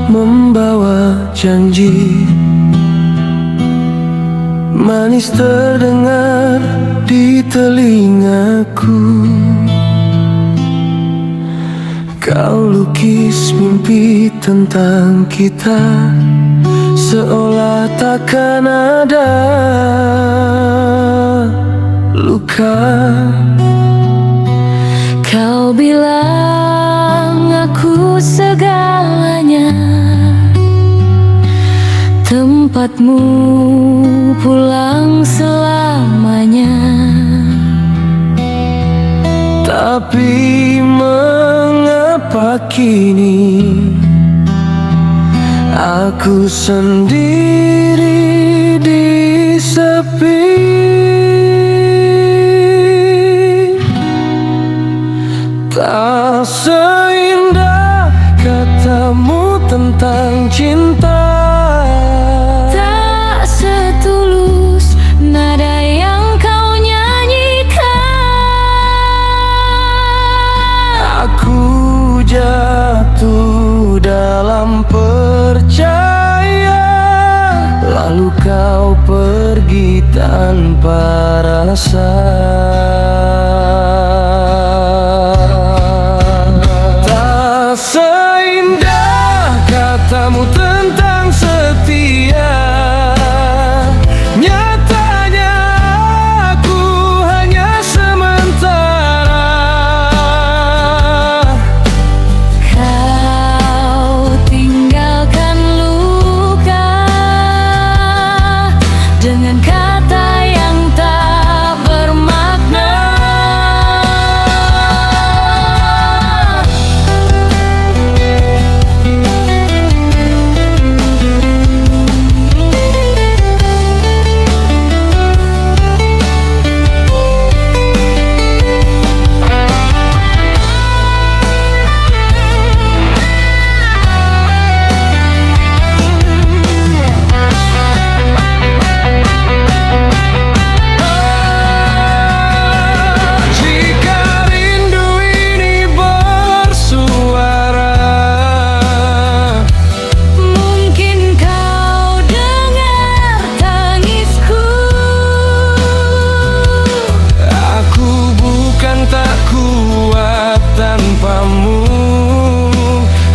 membawa janji. Manis terdengar di telingaku. Kau lukis mimpi tentang kita, seolah takkan ada luka. Kau bilang aku segalanya, tempatmu pulang selamanya. Tapi mengapa kini aku sendiri di sepi? Tak seindah katamu tentang cinta, tak setulus nada yang kau nyanyikan. aku jatuh dalam percaya, lalu kau pergi tanpa rasa. Tak seindah katamu tentang setia, nyatanya aku hanya sementara. Kau tinggalkan luka dengan kata yang tak bermakna.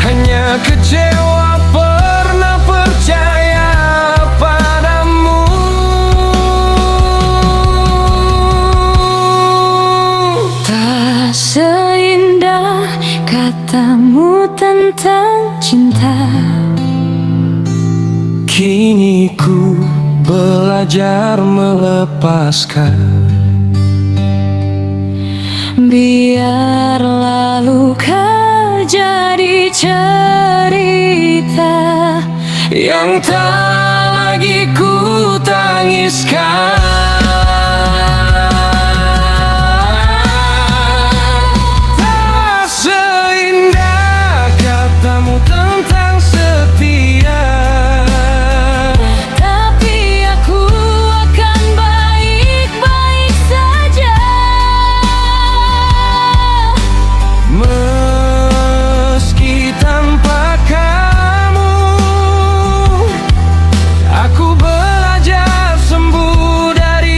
Hanya kecewa pernah percaya padamu. Tak seindah katamu tentang cinta. Kini ku belajar melepaskan. Biarlah luka jadi cerita yang tak lagi ku tangiskan. Tak seindah katamu tentang setia, tapi aku akan baik-baik saja. Meski tanpa kamu, aku belajar sembuh dari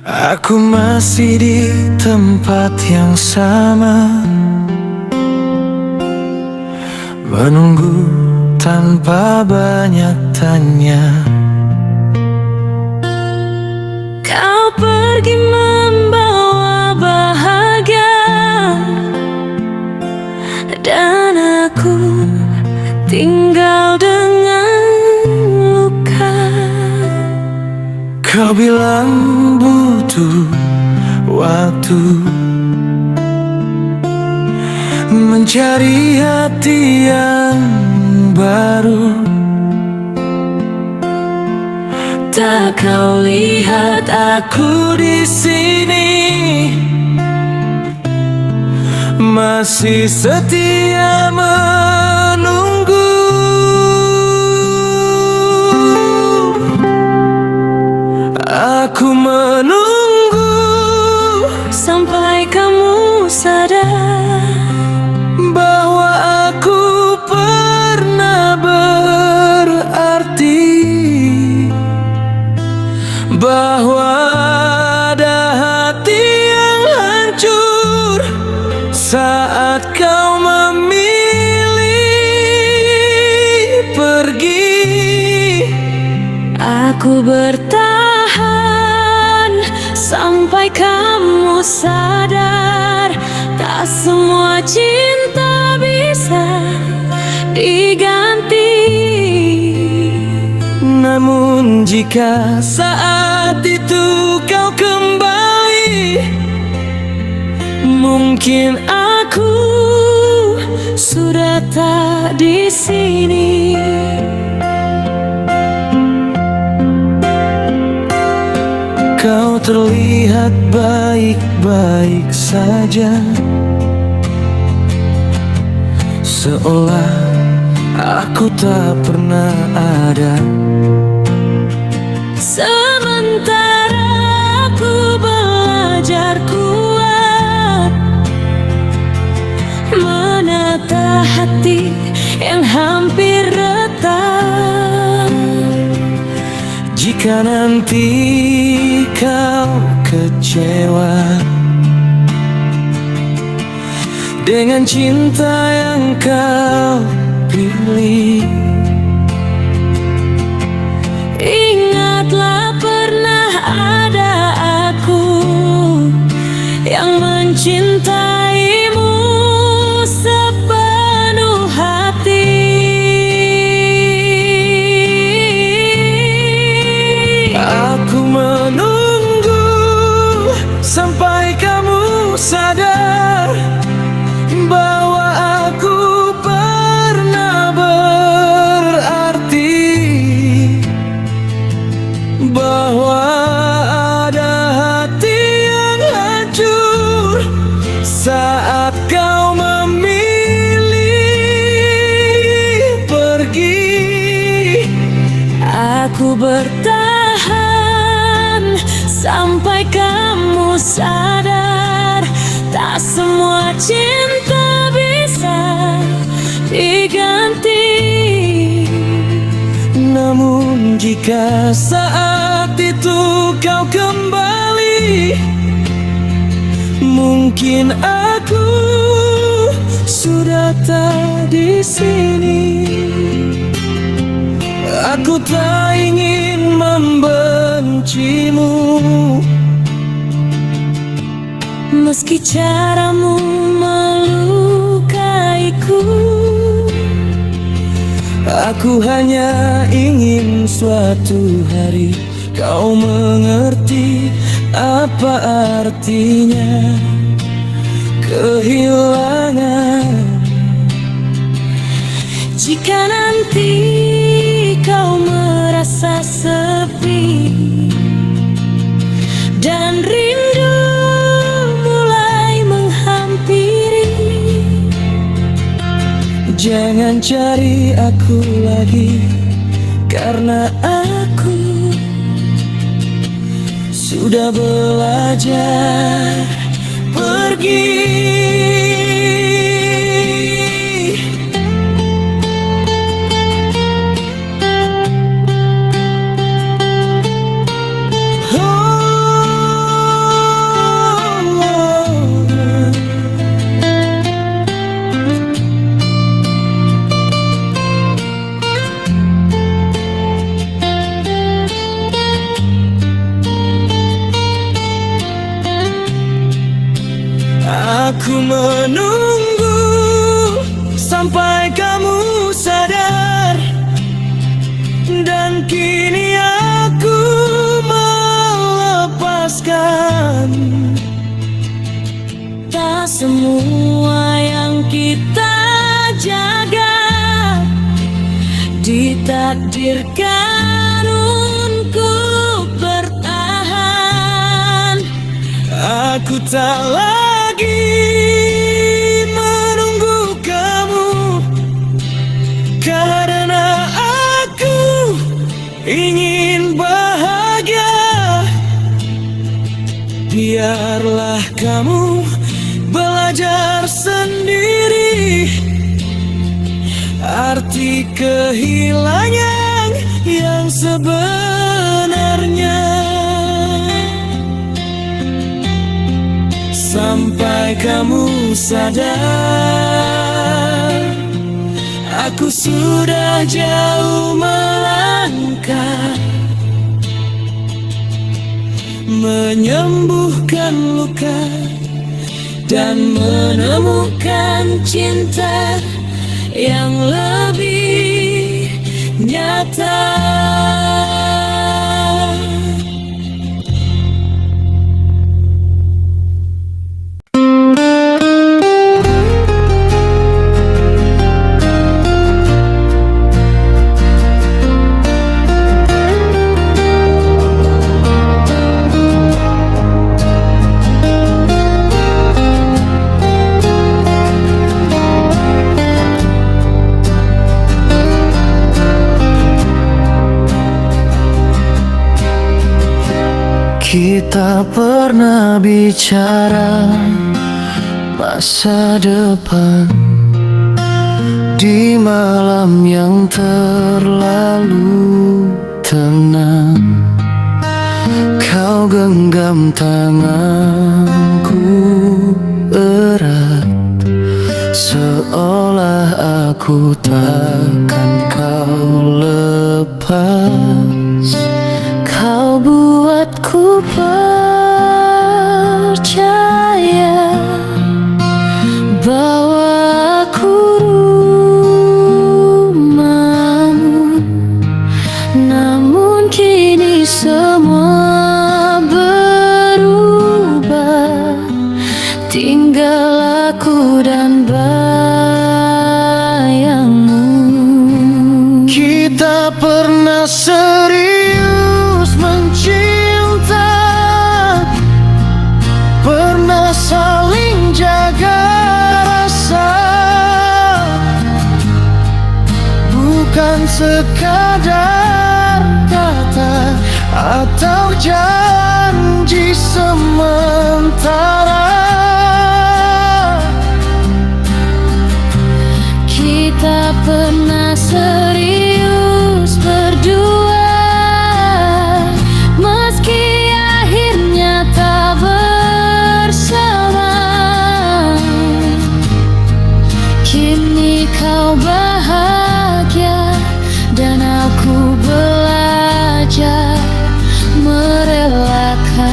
Aku masih di tempat yang sama, menunggu tanpa banyak tanya. Kau pergi membawa bahagia, dan aku tinggal dengan luka. Kau bilang butuh waktu mencari hati yang baru. Tak kau lihat Aku di sini masih setia menunggu. Aku menunggu sampai kamu sadar bahwa aku pernah berarti, bahwa ada hati yang hancur saat kau memilih pergi. aku bertahan sampai kamu sadar, tak semua cinta bisa diganti. Namun jika saat itu kau kembali, mungkin aku sudah tak di sini. Kau terlihat baik-baik saja, seolah aku tak pernah ada. Sementara aku belajar kuat menata hati yang hampir retak. Jika nanti kau kecewa dengan cinta yang kau pilih, ingatlah pernah ada aku yang mencintaimu sepenuh hati. aku menunggu sampai kamu sadar bahwa aku pernah berarti, bahwa ada hati yang hancur saat kau memilih pergi. Aku bertahan sampai kamu sadar, tak semua cinta bisa diganti. Namun jika saat itu kau kembali, mungkin aku sudah tak di sini. Aku tak ingin membencimu, meski caramu melukaiku. Aku hanya ingin suatu hari kau mengerti apa artinya kehilangan. Jika nanti kau merasa sepi dan rindu mulai menghampiri, jangan cari aku lagi, karena aku sudah belajar pergi. Oh, Aku menunggu sampai kamu sadar, dan kini aku melepaskan. Tak semua yang kita jaga ditakdirkan untuk bertahan. Aku tak lagi menunggu kamu, karena aku ingin bahagia. Biarlah kamu belajar sendiri arti kehilangan yang sebenarnya. Sampai kamu sadar, aku sudah jauh melangkah, menyembuhkan luka dan menemukan cinta yang lebih nyata. Kita pernah bicara masa depan di malam yang terlalu tenang. Kau genggam tanganku erat, seolah aku takkan kau lepas. Kau buatku percaya bahwa aku rumahmu, namun kini semua berubah. Tinggal aku dan bayangmu. Kita pernah serius mencinta, pernah saling jaga rasa, bukan sekadar kata atau janji sementara. Kita pernah serius berdua, meski akhirnya tak bersama. Kini kau bahagia dan aku belajar merelakan.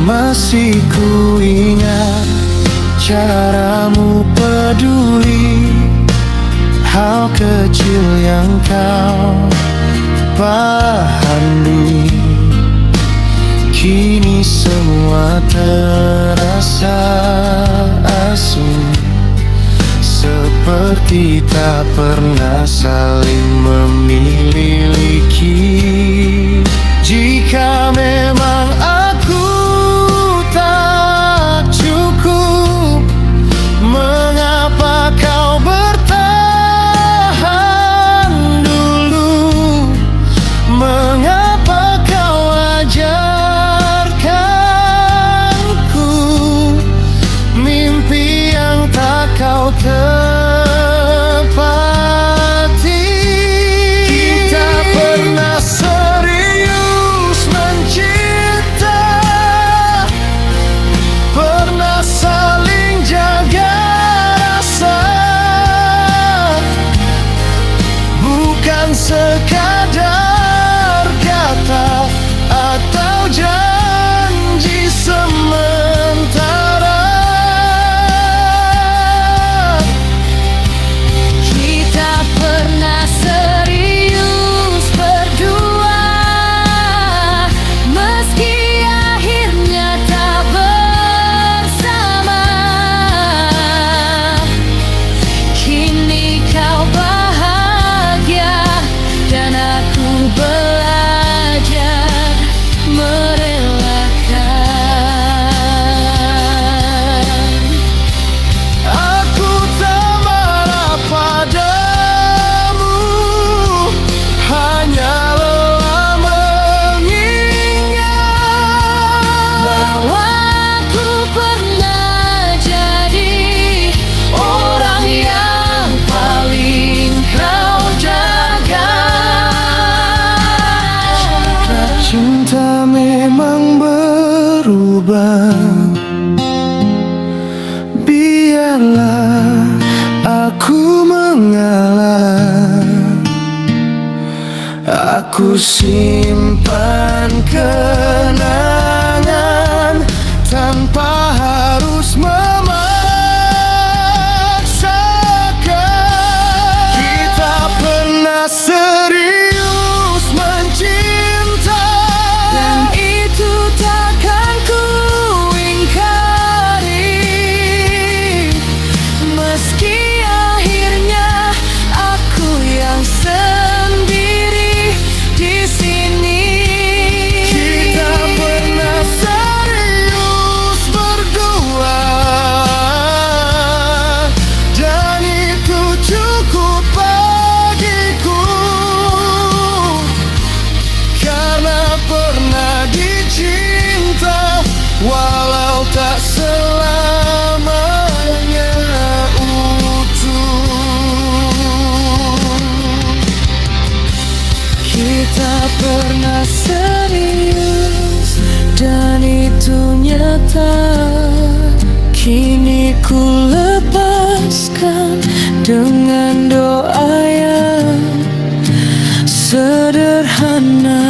Masih ku ingat caramu peduli, hal kecil yang kau pahami. Kini semua terasa asing, seperti tak pernah saling memiliki. Jika memang aku tak cukup, mengapa kau bertahan dulu? Mengapa kau ajarkanku mimpi yang tak kau tepati? Kita pernah Cinta memang berubah. Biarlah aku mengalah. Aku simpan kenangan tanpa harus memaksakan. Kita pernah serius mencinta, Dan itu takkan ku ingkari. Meski akhirnya aku yang sendiri di sini. kita pernah serius berdua, dan itu cukup bagiku. Karena pernah dicinta, walau tak selamanya utuh. Kita pernah serius dan itu nyata. Kini ku lepaskan dengan doa yang sederhana.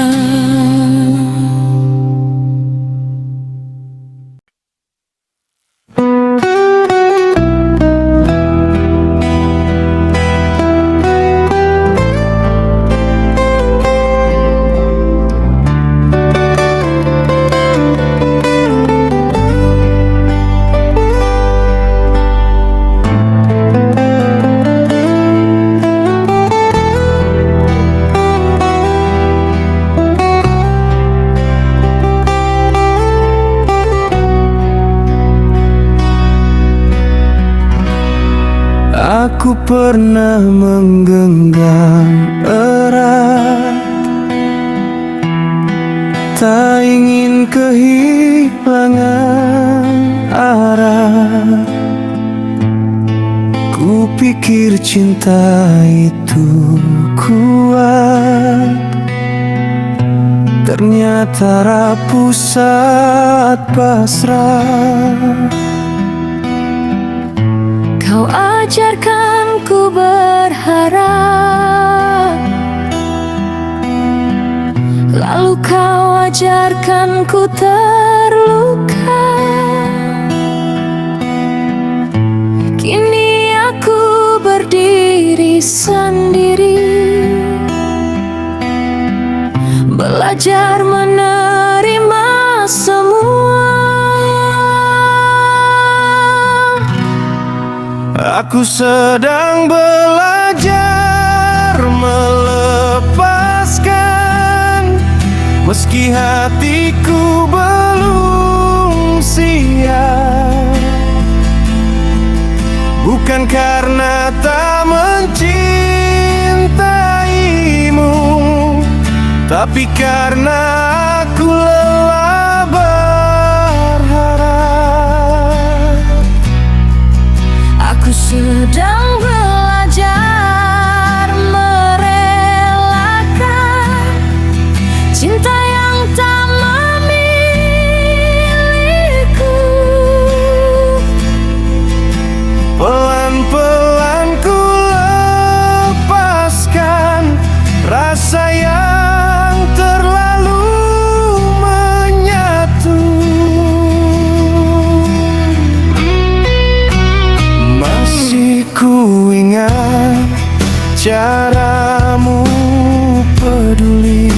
Aku pernah menggenggam erat, tak ingin kehilangan arah. Ku pikir cinta itu kuat, ternyata rapuh saat pasrah. Kau ajarkan ku berharap, lalu kau ajarkan ku terluka. Kini aku berdiri sendiri, belajar menerima semua. Aku sedang belajar melepaskan, meski hatiku belum siap. Bukan karena tak mencintaimu, tapi karena aku lelah berharap. Aku sedang belajar merelakan cinta yang tak memiliku. Pelan-pelan ku lepaskan rasa yang terlalu menyatu. Masih ku ingat caramu peduli,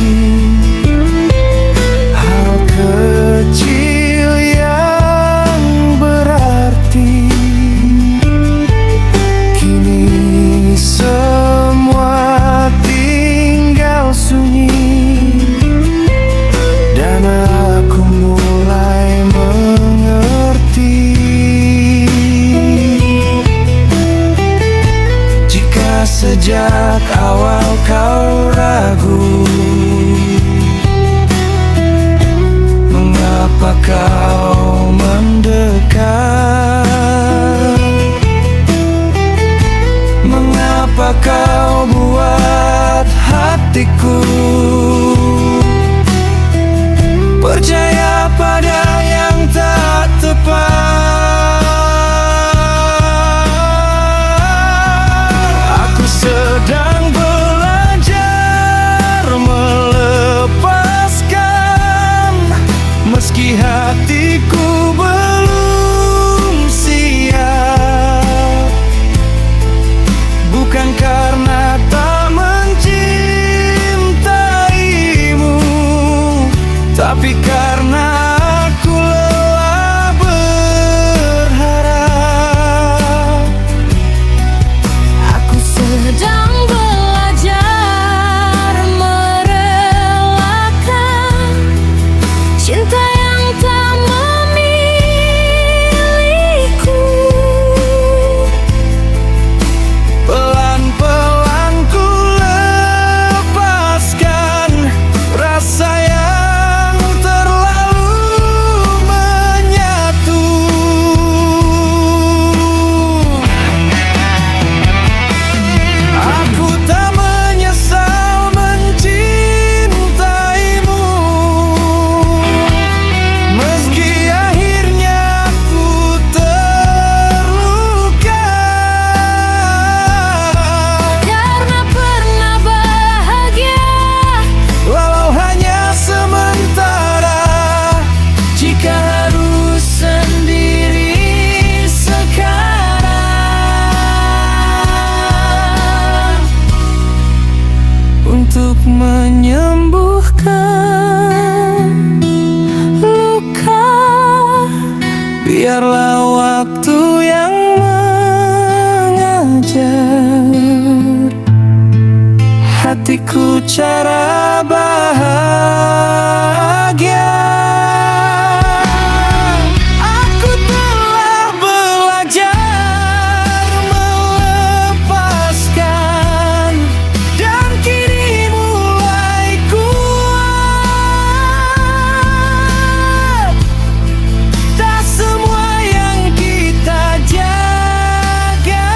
Biarlah waktu yang mengajar hatiku cara bahagia. Aku telah belajar melepaskan dan kini mulai kuat. Tak semua yang kita jaga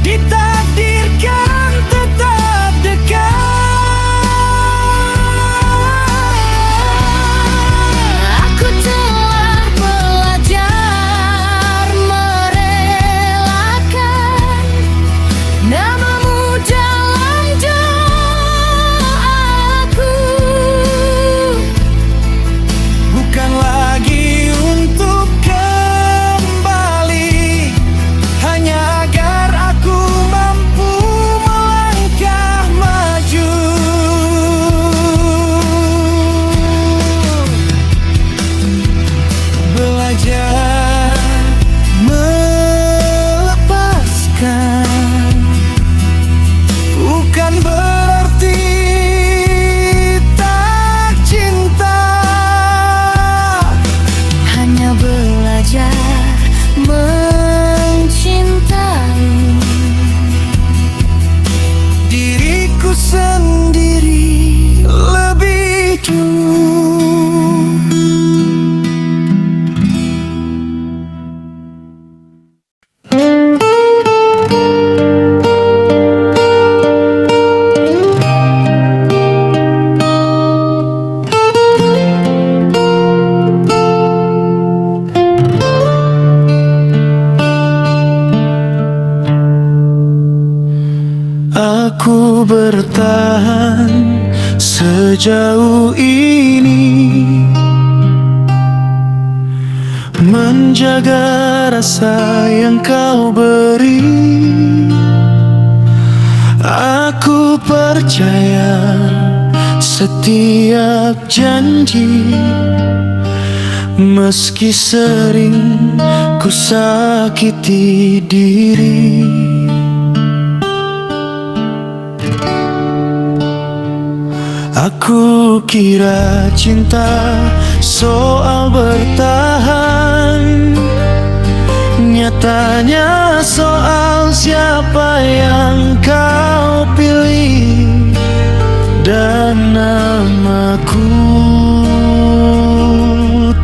ditakdirkan tetap dekat. Aku telah belajar merelakan namamu dalam doaku, Bukan lagi untuk kembali, hanya agar aku mampu melangkah maju. Belajar melepaskan bukan berarti tak cinta. hanya belajar mencintai Diriku sendiri lebih dulu. Aku bertahan sejauh ini, menjaga rasa yang kau beri. Aku percaya setiap janji, meski sering ku sakiti diri. Aku kira cinta soal bertahan, nyatanya soal siapa yang kau pilih. Dan namaku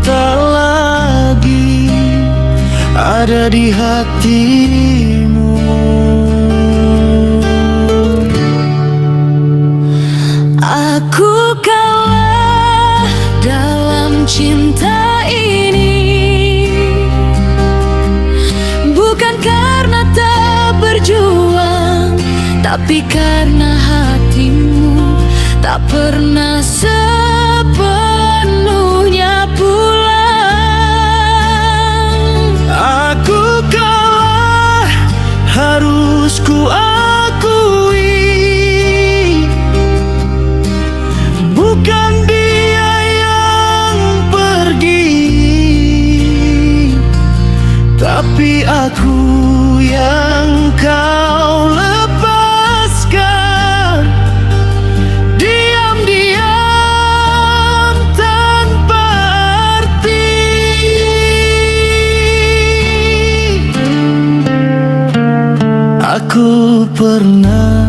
tak lagi ada di hatimu. Aku kalah dalam cinta ini, bukan karena tak berjuang, tapi karena hatimu tak pernah sepenuhnya pulang. Aku kalah, harus ku akui, bukan dia yang pergi, tapi aku yang kau lepaskan diam-diam tanpa arti. Aku pernah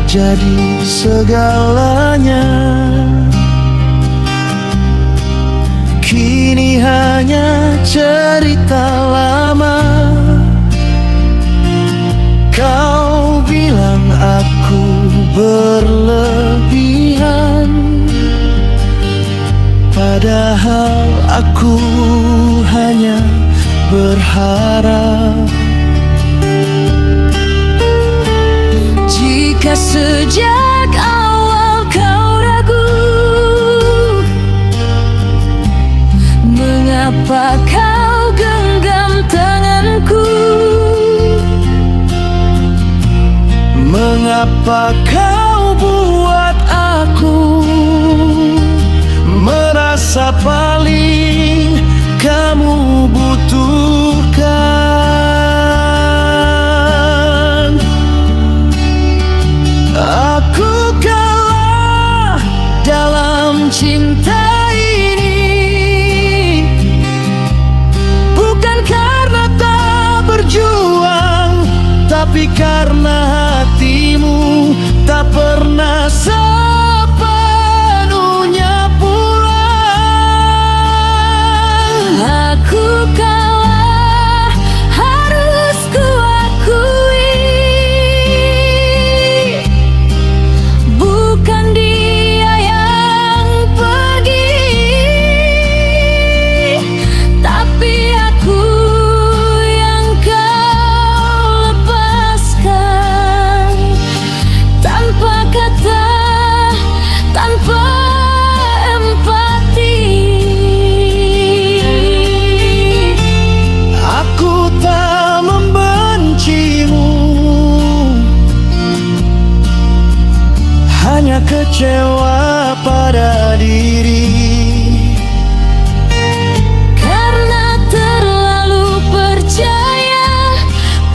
jadi segalanya, kini hanya cerita lama. Kau bilang aku berlebihan, padahal aku hanya berharap. Jika sejak awal kau ragu, mengapa kau genggam tanganku? Mengapa kau buat aku merasa paling cinta ini. Bukan karena tak berjuang, tapi karena hatimu tak pernah sepenuhnya pulang. Aku kalah, harus kuakui. Bukan dia yang pergi, tapi aku yang kau lepaskan. Tanpa kata, tanpa empati. Aku tak membencimu, hanya kecewa pada diri. Karena terlalu percaya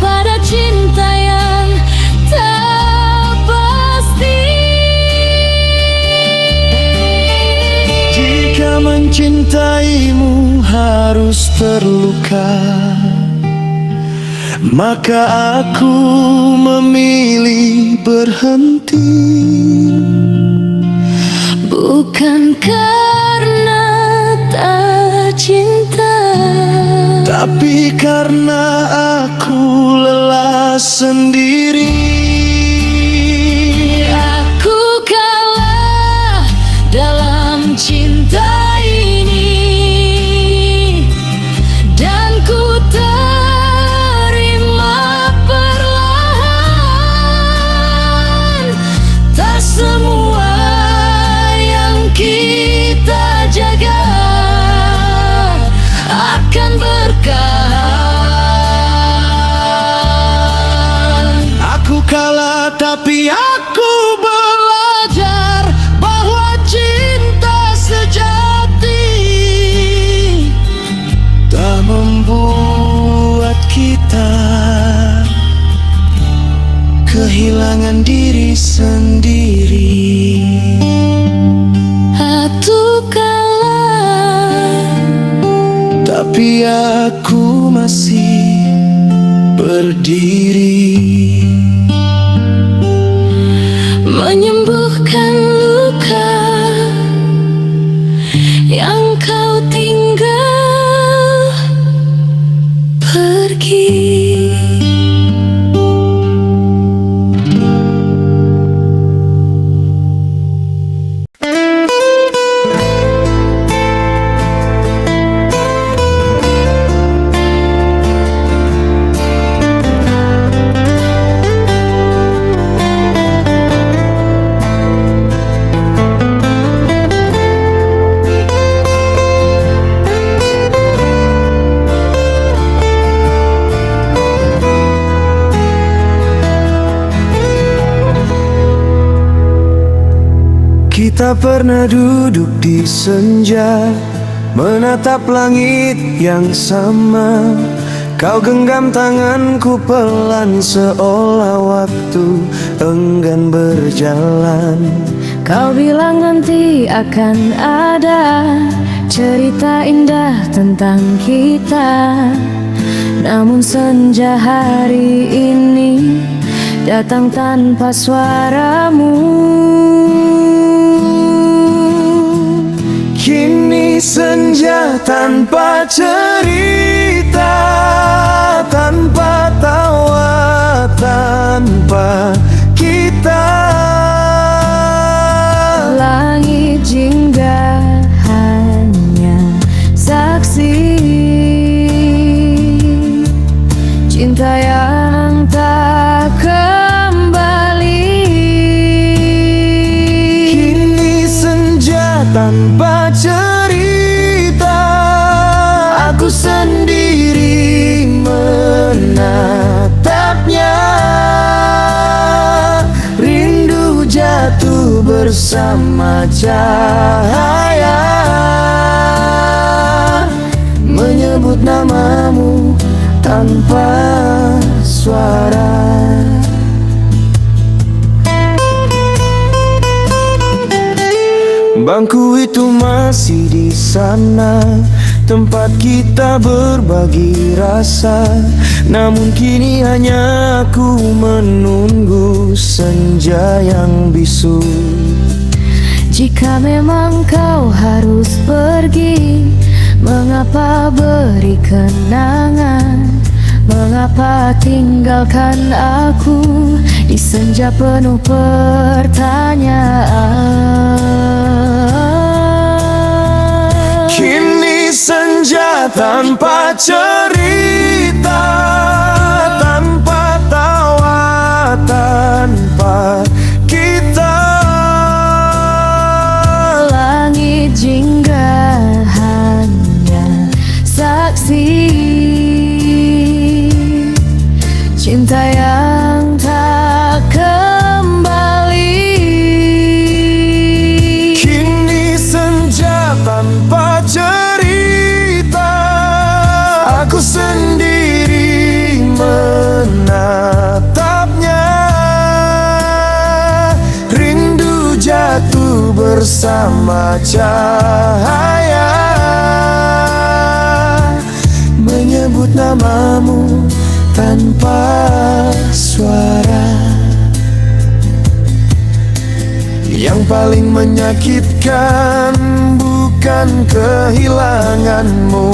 pada cinta yang tak pasti. Jika mencintaimu harus terluka, maka aku memilih berhenti. Bukan karena tak cinta, Tapi karena aku lelah sendiri. aku kalah dalam cinta ini. Dan ku terima perlahan. Tak semua yang kita jaga akan berkahan. Aku kalah tapi aku belajar bahwa cinta sejati tak membuat kita kehilangan diri sendiri. Aku kalah, Tapi aku masih berdiri, menyembuhkan luka yang kau tinggal pergi. Kita pernah duduk di senja, menatap langit yang sama. Kau genggam tanganku pelan seolah waktu enggan berjalan. Kau bilang nanti akan ada cerita indah tentang kita. Namun senja hari ini datang tanpa suaramu. Kini senja tanpa cerita, tanpa tawa, tanpa kita. Langit jingga hanya saksi cinta yang tak kembali. Kini senja tanpa cerita, aku sendiri menatapnya. Rindu jatuh bersama cahaya, menyebut namamu tanpa suara. Bangku itu masih di sana, tempat kita berbagi rasa. Namun kini hanya aku menunggu senja yang bisu. Jika memang kau harus pergi, mengapa beri kenangan? Mengapa tinggalkan aku di senja penuh pertanyaan? Kini senja tanpa cerita, tanpa tawa, tanpa kita. Langit jingga hanya saksi cinta yang tak kembali. Kini senja tanpa cerita, aku sendiri menatapnya. Rindu jatuh bersama cahaya, menyebut namamu tanpa suara. Yang paling menyakitkan bukan kehilanganmu,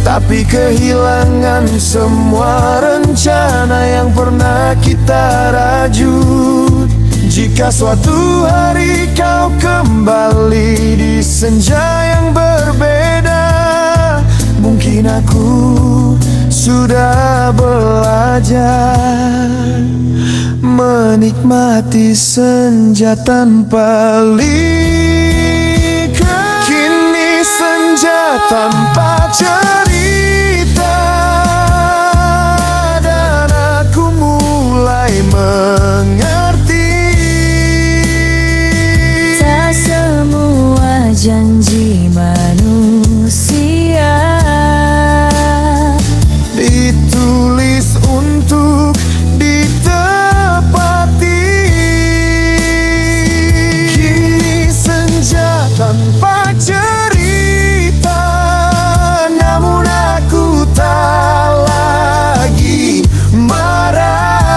tapi kehilangan semua rencana yang pernah kita rajut. Jika suatu hari kau kembali di senja yang berbeda, mungkin aku sudah belajar menikmati senja tanpa liga. Kini senja tanpa cerita, dan aku mulai mengerti. Tak semua janji manusia ditulis untuk ditepati. Kini senja tanpa cerita, namun aku tak lagi marah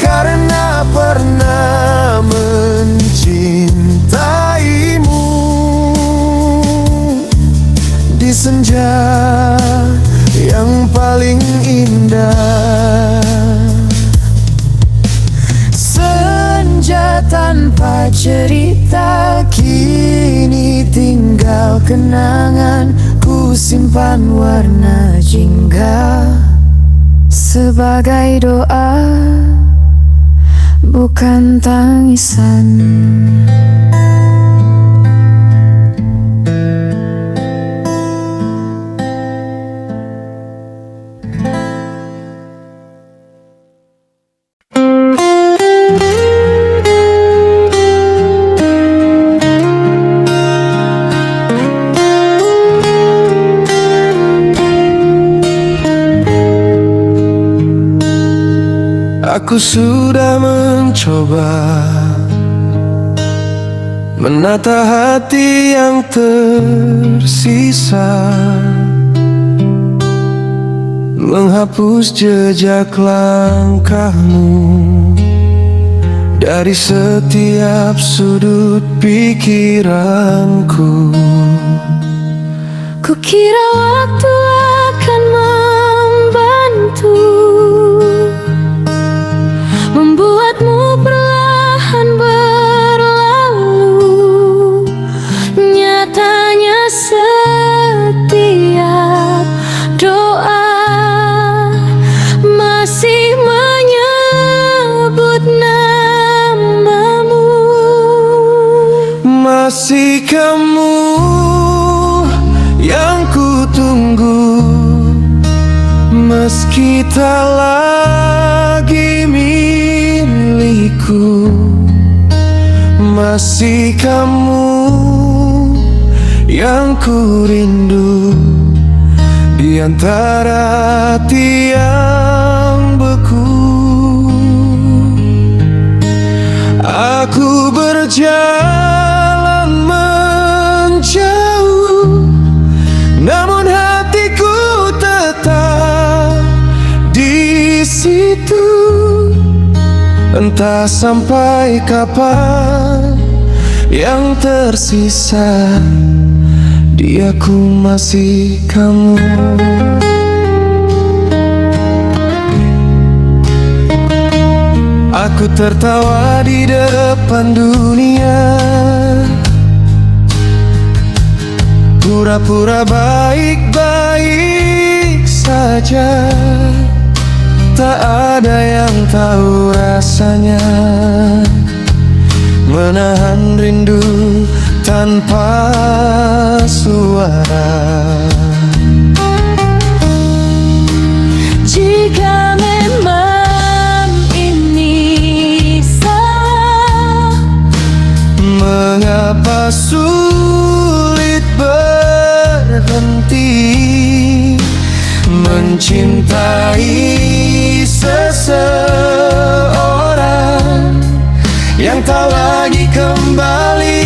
karena pernah mencintaimu di senja yang paling indah. Senja tanpa cerita, kini tinggal kenangan. Ku simpan warna jingga sebagai doa, bukan tangisan. Aku sudah mencoba menata hati yang tersisa, menghapus jejak langkahmu dari setiap sudut pikiranku. Kukira waktu akan membantu, membuatmu perlahan berlalu. Nyatanya setiap doa masih menyebut namamu. Masih kamu yang ku tunggu, meski tak lagi milikku. Masih kamu yang ku rindu di antara tiang beku. Aku berjanji berjalan menjauh, namun hatiku tetap di situ. Entah sampai kapan yang tersisa, di aku masih kamu. Aku tertawa di depan dunia, pura-pura baik-baik saja. Tak ada yang tahu rasanya menahan rindu tanpa suara. Jika memang ini salah, mengapa sulit berhenti mencintai seseorang yang tak lagi kembali?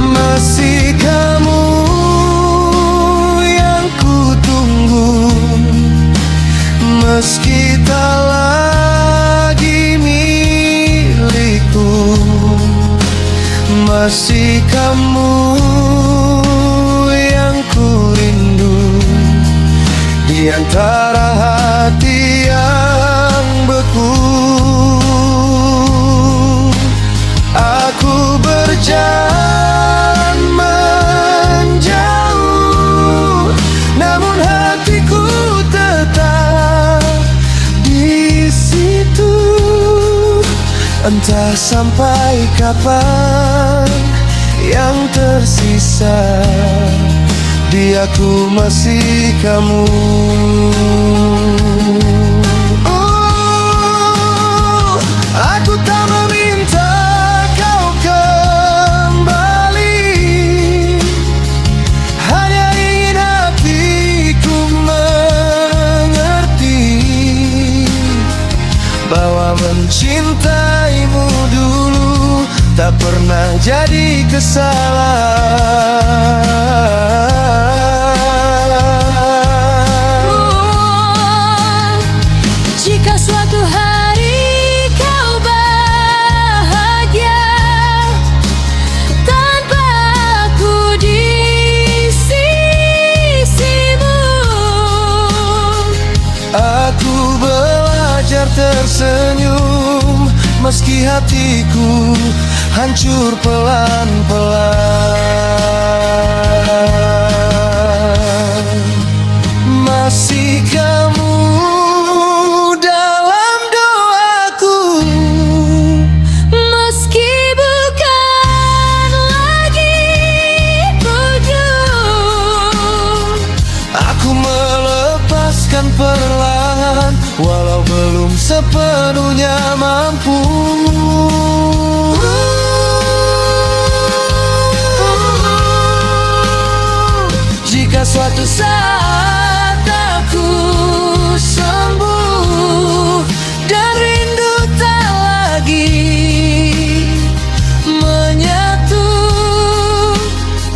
Masih kamu yang ku tunggu, meski tak lagi milikku. Masih kamu yang ku rindu, di antara hati yang beku. Aku berjalan menjauh, namun hatiku tetap di situ. Entah sampai kapan yang tersisa, di aku masih kamu. Aku tak meminta kau kembali, hanya ingin hatiku mengerti bahwa mencintaimu dulu tak pernah jadi kesalahan. jika suatu hari kau bahagia tanpa aku di sisimu, aku belajar tersenyum meski hatiku hancur pelan-pelan. Masih kamu dalam doaku, meski bukan lagi ujung. aku melepaskan perlahan, walau belum sepenuhnya mampu. Jika suatu saat aku sembuh dan rindu tak lagi menyatu,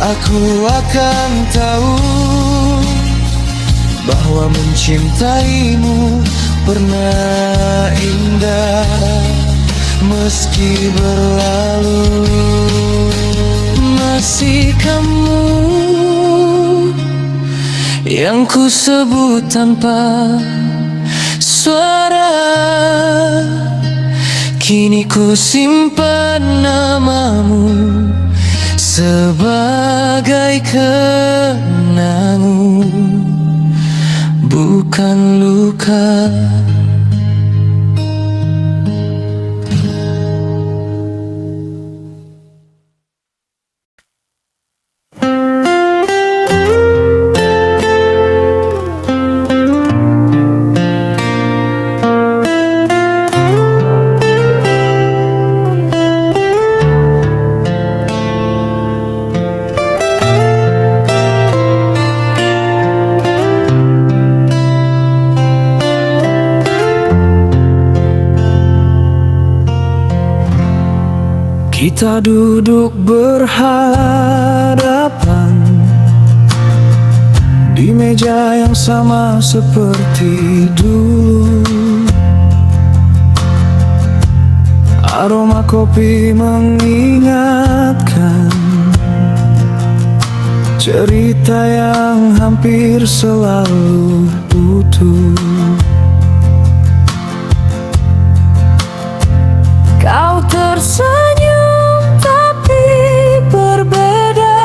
aku akan tahu bahwa mencintaimu pernah indah meski berlalu. Masih kamu yang ku sebut tanpa suara, kini ku simpan namamu sebagai kenangan, bukan luka. Kita duduk berhadapan di meja yang sama seperti dulu. Aroma kopi mengingatkan cerita yang hampir selalu utuh. Kau tersenyum tapi berbeda,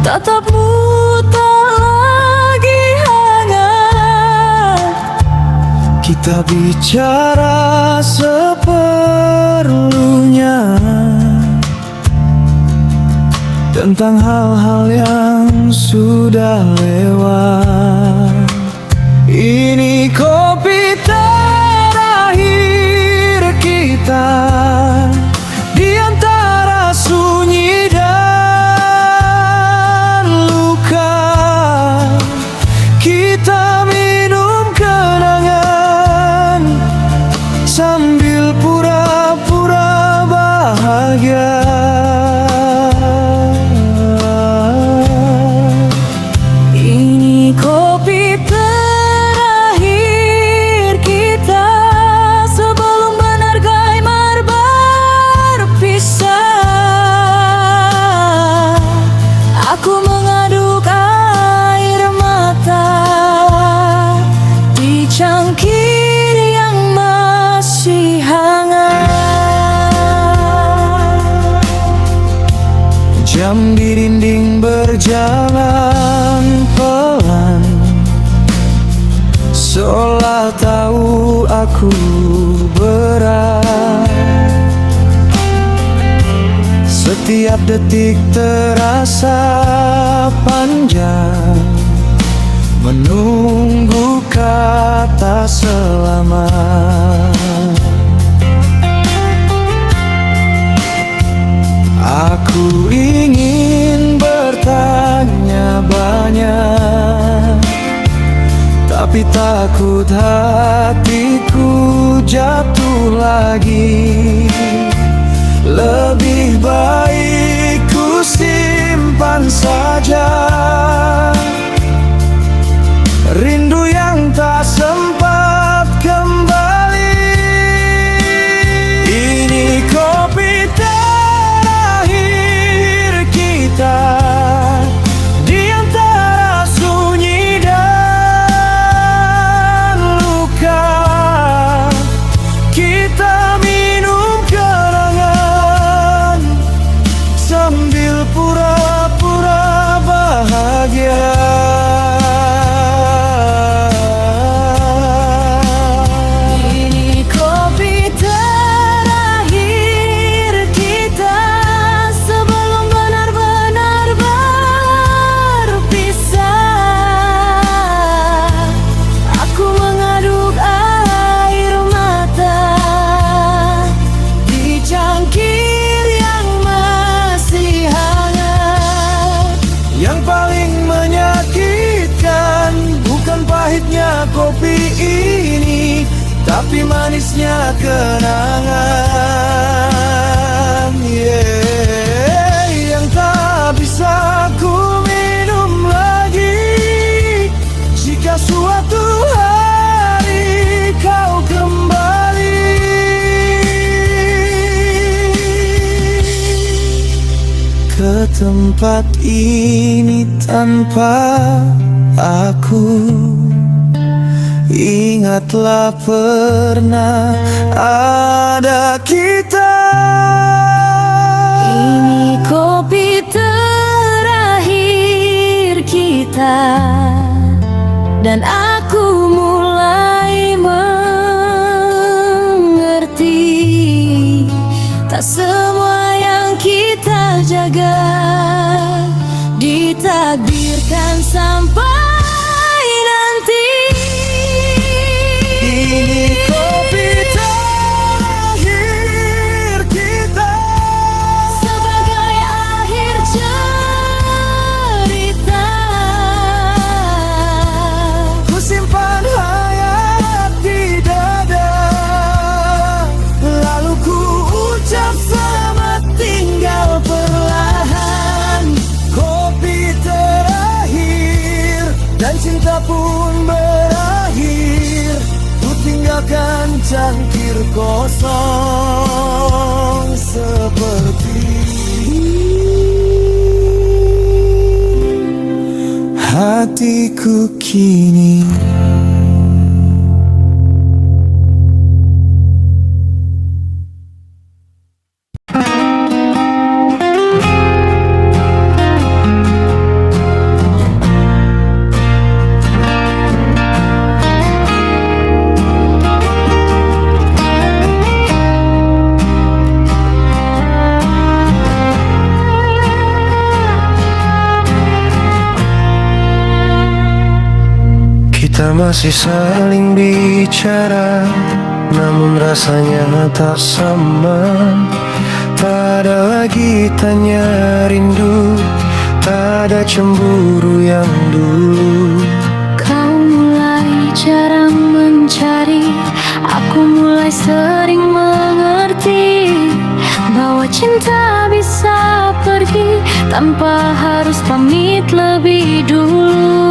tatapmu tak lagi hangat. Kita bicara seperlunya tentang hal-hal yang sudah lewat. Ini kopi terakhir kita di antara sunyi dan luka. Kita minum kenangan sambil pura-pura bahagia. Ini kopi terakhir kita sebelum benar Gaimar berpisah. Aku mengaduk air mata di cangkir yang masih hangat. Jam di dinding berjalan pelan, seolah tahu aku berat. Setiap detik terasa panjang, menunggu kata selamat. Aku ingin bertanya banyak, tapi takut hatiku jatuh lagi. Lebih baik ku simpan saja rindu yang tak sempat kembali. Ini kopi terakhir kita di antara sunyi dan luka. Kita minum kenangan sambil pura-pura bahagia. Ini kopi terakhir kita sebelum benar-benar berpisah. Aku mengaduk air mata di cangkir yang masih hangat. Yang paling menyakitkan bukan pahitnya kopi ini, tapi manisnya kenangan. Yang tak bisa ku minum lagi jika suatu hari kau kembali ke tempat ini tanpa aku. Ingatlah pernah ada kita. Ini kopi terakhir kita, dan aku mulai mengerti tak semua yang kita jaga ditakdirkan sampai nanti. Ini kopi terakhir kita Sebagai akhir cerita, ku simpan cangkir kosong seperti hatiku kini. Kita masih saling bicara, namun rasanya tak sama. Tak ada lagi tanya rindu, tak ada cemburu yang dulu. Kau mulai jarang mencari, aku mulai sering mengerti bahwa cinta bisa pergi tanpa harus pamit lebih dulu.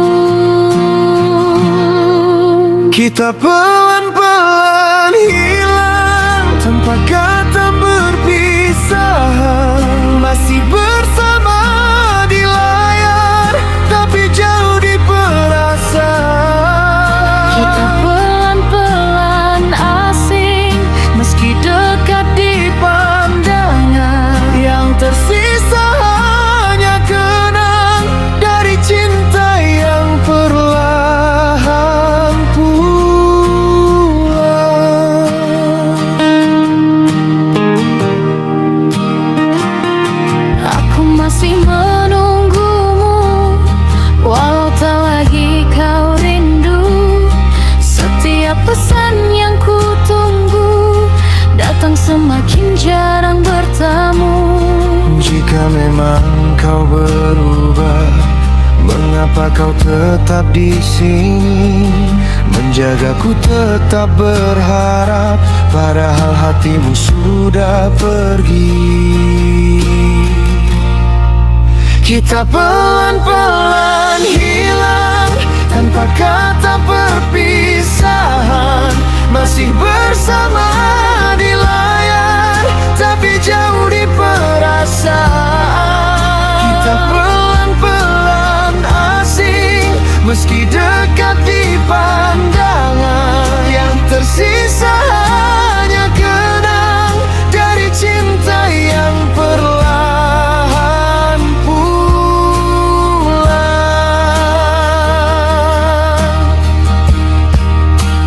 Kita pelan-pelan hilang tanpa kata berpisah. Masih bersama di layar, tapi jauh di perasaan. Kita pelan-pelan asing, meski dekat di pandangan. Yang tersisa hanya kenang dari cinta yang perlahan pulang. Aku masih menunggumu, walau tak lagi kau rindu. Setiap pesan yang ku tunggu datang semakin jarang bertemu. Jika memang kau berubah, mengapa kau tetap di sini? Menjagaku tetap berharap, padahal hatimu sudah pergi. Kita pelan-pelan hilang tanpa kata perpisahan. Masih bersama di layar, tapi jauh di perasaan. Kita pelan-pelan asing, meski dekat di pandangan. Yang tersisa hanya kenang dari cinta yang perlahan pulang.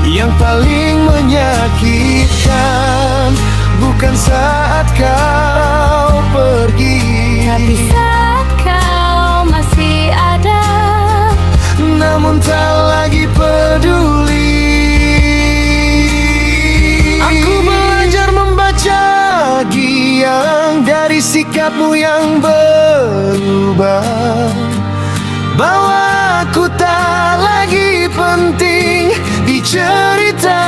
Yang paling menyakitkan bukan saat kau pergi, Tapi saat kau masih ada, namun tak lagi peduli. Aku belajar membaca giang dari sikapmu yang berubah, bahwa aku tak lagi penting di cerita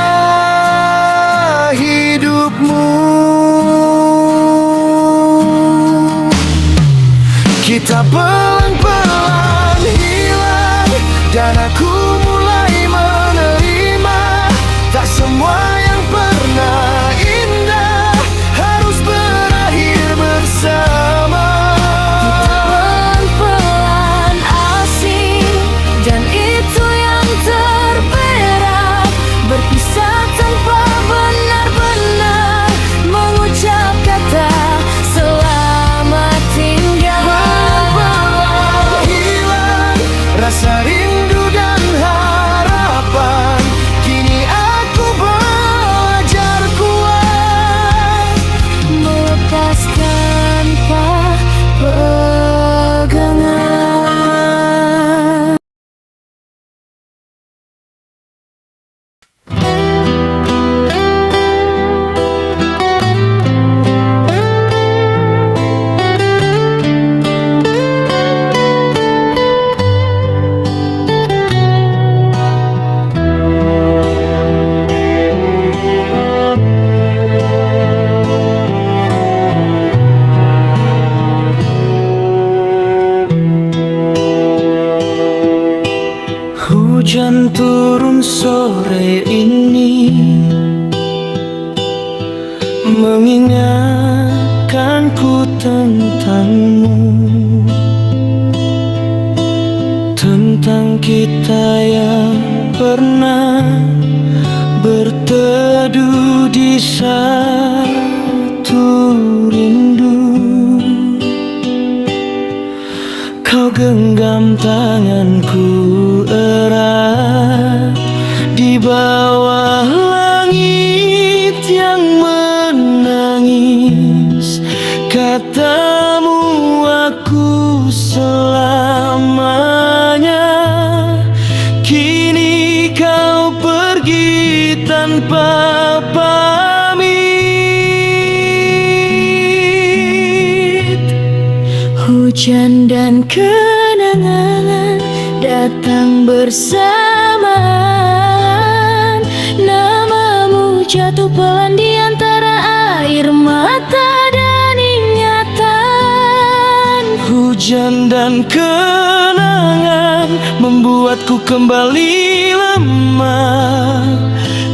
hidupmu. Kita pelan-pelan hilang, dan aku mulai menerima tak semua yang pernah indah harus berakhir bersama. pelan-pelan asing, dan itu yang mengingatkanku tentangmu, tentang kita yang pernah berteduh di satu rindu. Kau genggam tanganku erat di bawah langit yang menangis. Katamu aku selamanya. Kini kau pergi tanpa pamit. Hujan dan kenangan datang bersamaan. Namamu jatuh pelan di antara air mata dan ingatan. Hujan dan kenangan membuatku kembali lemah,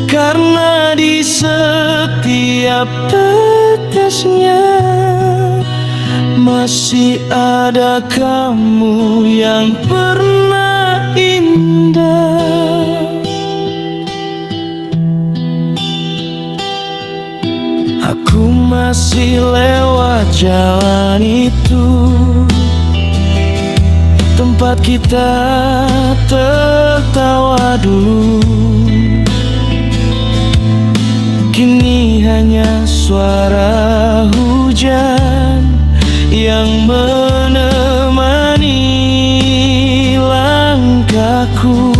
karena di setiap tetesnya masih ada kamu yang pernah indah. Aku masih lewat jalan itu, tempat kita tertawa dulu. Kini hanya suara hujan yang menemani langkahku.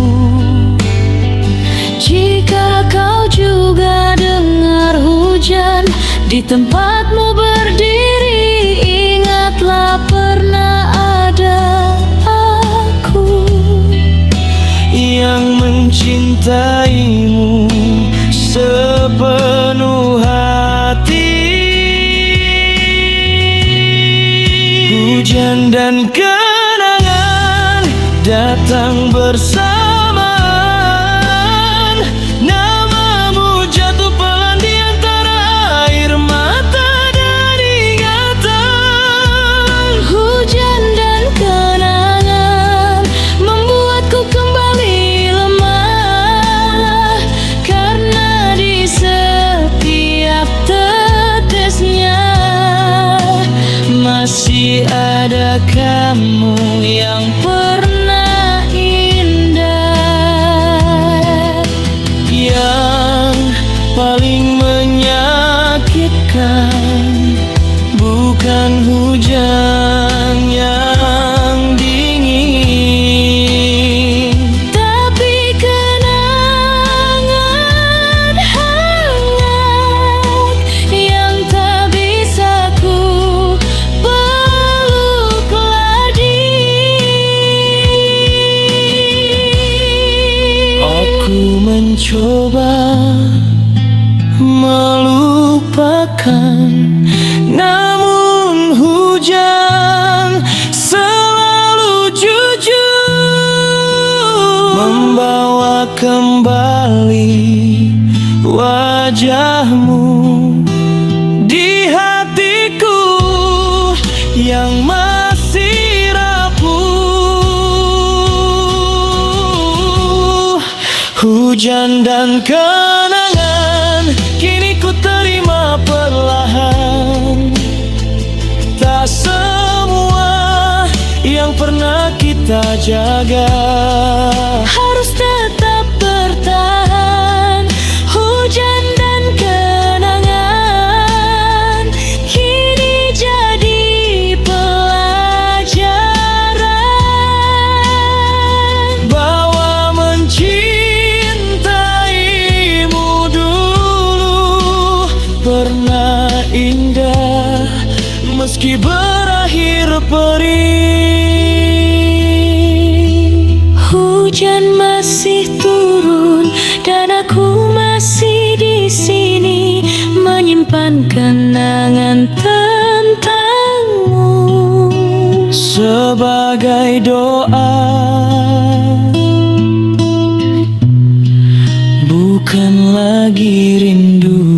Jika kau juga dengar hujan di tempatmu berdiri, ingatlah pernah ada aku yang mencintaimu sepenuh hati. Hujan dan kenangan datang bersamaan. Namamu jatuh pelan di antara air mata dan ingatan. Hujan dan kenangan membuatku kembali lemah, karena di setiap tetesnya masih ada kamu yang pernah indah. Yang paling menyakitkan bukan hujan yang dingin, Tapi kenangan hangat yang tak bisa ku peluk lagi. aku mencoba melupakan, namun hujan selalu jujur membawa kembali wajahmu di hatiku yang masih rapuh. Hujan dan kenangan kini ku terima perlahan. Tak semua yang pernah kita jaga Harus tetap bertahan. Hujan dan kenangan kini jadi pelajaran bahwa mencintaimu dulu pernah indah, meski berakhir perih. Hujan masih turun dan aku masih di sini menyimpan kenangan tentangmu sebagai doa, bukan lagi rindu.